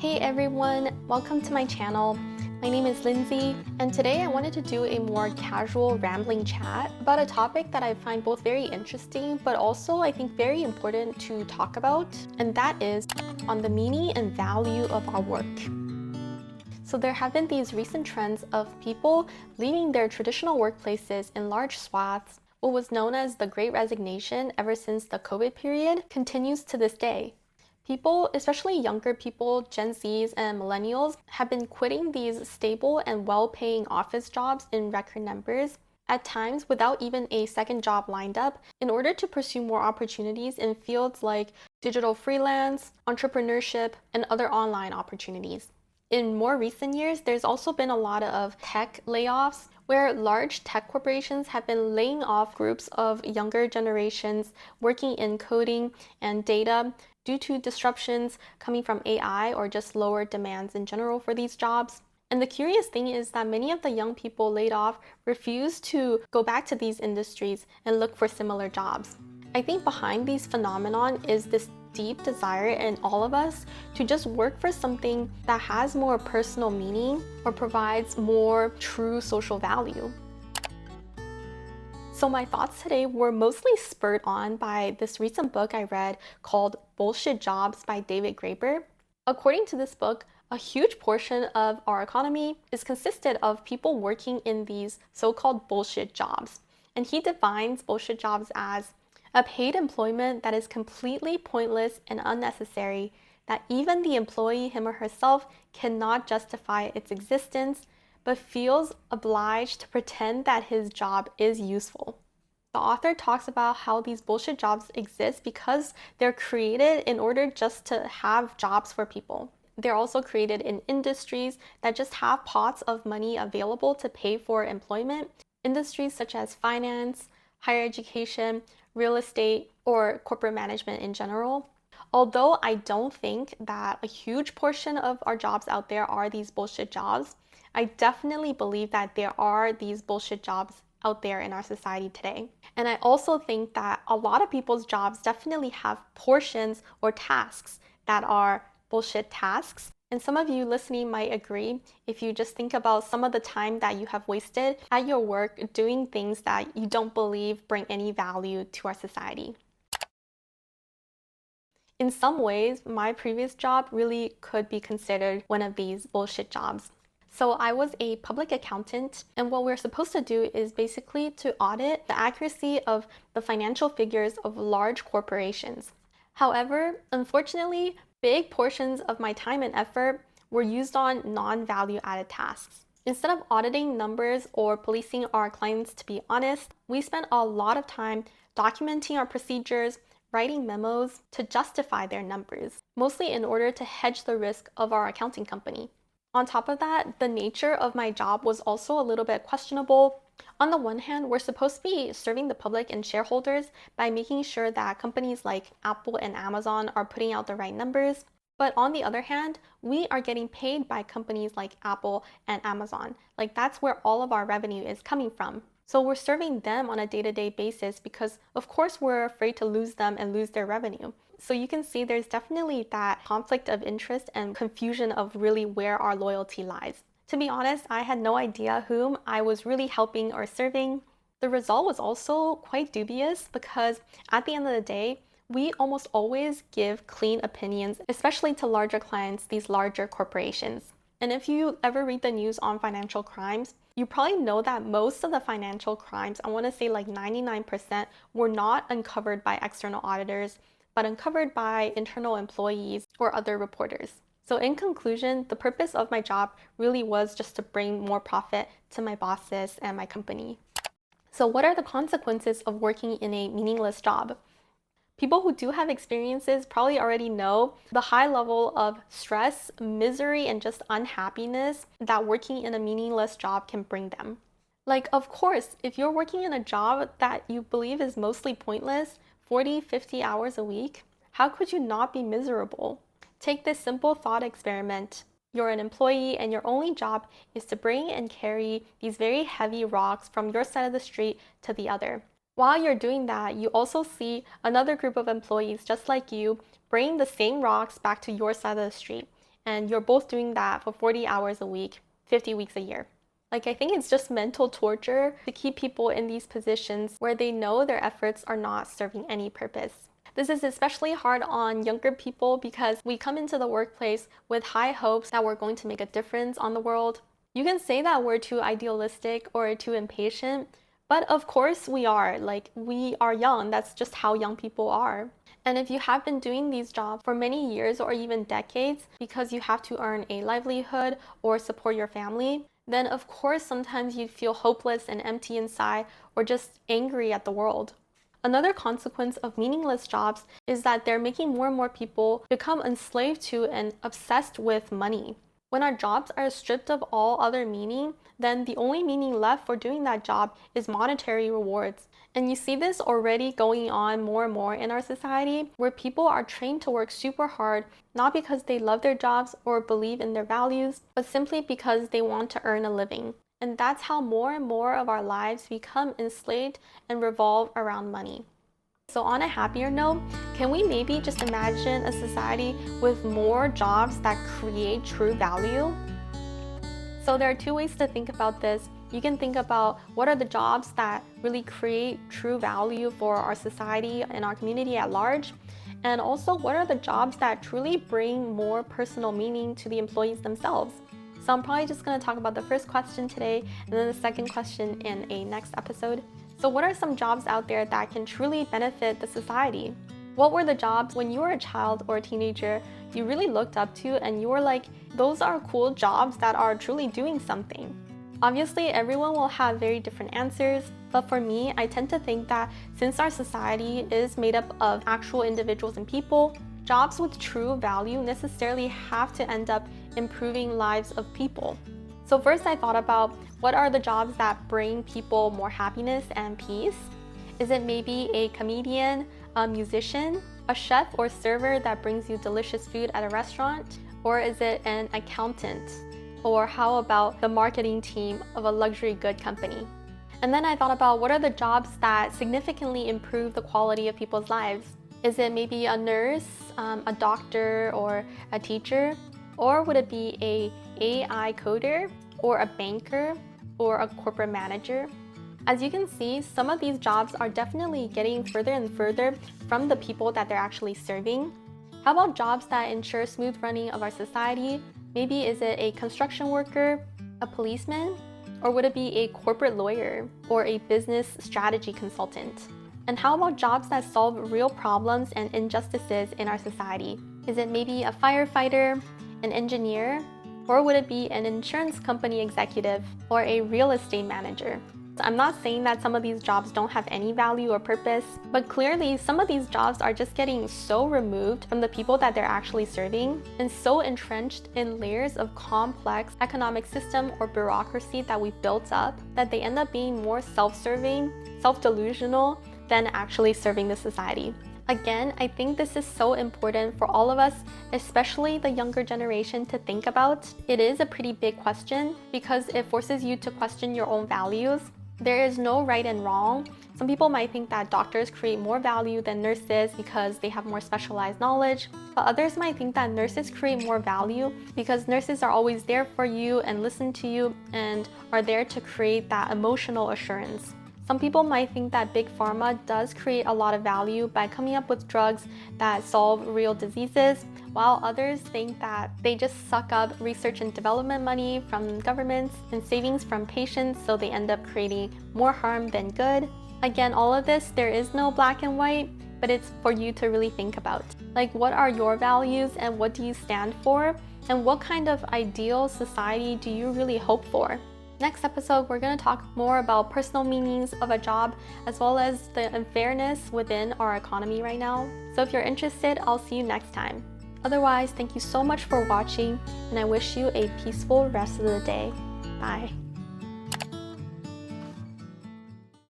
Hey everyone, welcome to my channel. My name is Lindsay, and today I wanted to do a more casual, rambling chat about a topic that I find both very interesting, but also I think very important to talk about, and that is on the meaning and value of our work. So there have been these recent trends of people leaving their traditional workplaces in large swaths. What was known as the Great Resignation ever since the COVID period continues to this day. People, especially younger people, Gen Zs and millennials, have been quitting these stable and well-paying office jobs in record numbers, at times without even a second job lined up, in order to pursue more opportunities in fields like digital freelance, entrepreneurship, and other online opportunities. In more recent years, there's also been a lot of tech layoffs where large tech corporations have been laying off groups of younger generations working in coding and data due to disruptions coming from AI or just lower demands in general for these jobs. And the curious thing is that many of the young people laid off refuse to go back to these industries and look for similar jobs. I think behind these phenomenon is this deep desire in all of us to just work for something that has more personal meaning or provides more true social value. So my thoughts today were mostly spurred on by this recent book I read called Bullshit Jobs by David Graeber. According to this book, a huge portion of our economy is consisted of people working in these so-called bullshit jobs. And he defines bullshit jobs as a paid employment that is completely pointless and unnecessary, that even the employee, him or herself, cannot justify its existence, but feels obliged to pretend that his job is useful. The author talks about how these bullshit jobs exist because they're created in order just to have jobs for people. They're also created in industries that just have pots of money available to pay for employment. Industries such as finance, higher education, real estate, or corporate management in general. Although I don't think that a huge portion of our jobs out there are these bullshit jobs, I definitely believe that there are these bullshit jobs out there in our society today. And I also think that a lot of people's jobs definitely have portions or tasks that are bullshit tasks. And some of you listening might agree if you just think about some of the time that you have wasted at your work doing things that you don't believe bring any value to our society. In some ways, my previous job really could be considered one of these bullshit jobs. So I was a public accountant, and what we're supposed to do is basically to audit the accuracy of the financial figures of large corporations. However, unfortunately, big portions of my time and effort were used on non-value added tasks. Instead of auditing numbers or policing our clients to be honest, we spent a lot of time documenting our procedures, writing memos to justify their numbers, mostly in order to hedge the risk of our accounting company. On top of that, the nature of my job was also a little bit questionable. On the one hand, we're supposed to be serving the public and shareholders by making sure that companies like Apple and Amazon are putting out the right numbers. But on the other hand, we are getting paid by companies like Apple and Amazon. Like that's where all of our revenue is coming from. So we're serving them on a day-to-day basis because of course we're afraid to lose them and lose their revenue. So you can see there's definitely that conflict of interest and confusion of really where our loyalty lies. To be honest, I had no idea whom I was really helping or serving. The result was also quite dubious because at the end of the day, we almost always give clean opinions, especially to larger clients, these larger corporations. And if you ever read the news on financial crimes, you probably know that most of the financial crimes, I want to say like 99%, were not uncovered by external auditors, but uncovered by internal employees or other reporters. So in conclusion, the purpose of my job really was just to bring more profit to my bosses and my company. So what are the consequences of working in a meaningless job? People who do have experiences probably already know the high level of stress, misery, and just unhappiness that working in a meaningless job can bring them. Like, of course, if you're working in a job that you believe is mostly pointless, 40, 50 hours a week, how could you not be miserable? Take this simple thought experiment. You're an employee and your only job is to bring and carry these very heavy rocks from your side of the street to the other. While you're doing that, you also see another group of employees just like you bringing the same rocks back to your side of the street. and you're both doing that for 40 hours a week, 50 weeks a year. Like, I think it's just mental torture to keep people in these positions where they know their efforts are not serving any purpose. This is especially hard on younger people because we come into the workplace with high hopes that we're going to make a difference on the world. You can say that we're too idealistic or too impatient, but of course we are. Like, we are young. That's just how young people are. And if you have been doing these jobs for many years or even decades because you have to earn a livelihood or support your family, then of course sometimes you feel hopeless and empty inside or just angry at the world. Another consequence of meaningless jobs is that they're making more and more people become enslaved to and obsessed with money. When our jobs are stripped of all other meaning, then the only meaning left for doing that job is monetary rewards. And you see this already going on more and more in our society, where people are trained to work super hard, not because they love their jobs or believe in their values, but simply because they want to earn a living. And that's how more and more of our lives become enslaved and revolve around money. So on a happier note, can we maybe just imagine a society with more jobs that create true value? So there are two ways to think about this. You can think about what are the jobs that really create true value for our society and our community at large, and also what are the jobs that truly bring more personal meaning to the employees themselves. So I'm probably just going to talk about the first question today and then the second question in a next episode. So what are some jobs out there that can truly benefit the society? What were the jobs when you were a child or a teenager you really looked up to and you were like, those are cool jobs that are truly doing something? Obviously, everyone will have very different answers, but for me, I tend to think that since our society is made up of actual individuals and people, jobs with true value necessarily have to end up improving lives of people. So first I thought about what are the jobs that bring people more happiness and peace? Is it maybe a comedian, a musician, a chef or server that brings you delicious food at a restaurant? Or is it an accountant? Or how about the marketing team of a luxury good company? And then I thought about what are the jobs that significantly improve the quality of people's lives? Is it maybe a nurse, a doctor, or a teacher? Or would it be an AI coder, or a banker, or a corporate manager? As you can see, some of these jobs are definitely getting further and further from the people that they're actually serving. How about jobs that ensure smooth running of our society? Maybe is it a construction worker, a policeman, or would it be a corporate lawyer or a business strategy consultant? And how about jobs that solve real problems and injustices in our society? Is it maybe a firefighter, an engineer, or would it be an insurance company executive or a real estate manager? So I'm not saying that some of these jobs don't have any value or purpose, but clearly some of these jobs are just getting so removed from the people that they're actually serving and so entrenched in layers of complex economic system or bureaucracy that we've built up that they end up being more self-serving, self-delusional than actually serving the society. Again, I think this is so important for all of us, especially the younger generation, to think about. It is a pretty big question because it forces you to question your own values. There is no right and wrong. Some people might think that doctors create more value than nurses because they have more specialized knowledge, but others might think that nurses create more value because nurses are always there for you and listen to you and are there to create that emotional assurance. Some people might think that Big Pharma does create a lot of value by coming up with drugs that solve real diseases, while others think that they just suck up research and development money from governments and savings from patients, so they end up creating more harm than good. Again, all of this, there is no black and white, but it's for you to really think about. Like, what are your values and what do you stand for? And what kind of ideal society do you really hope for? Next episode, we're going to talk more about personal meanings of a job as well as the unfairness within our economy right now. So if you're interested, I'll see you next time. Otherwise, thank you so much for watching and I wish you a peaceful rest of the day. Bye.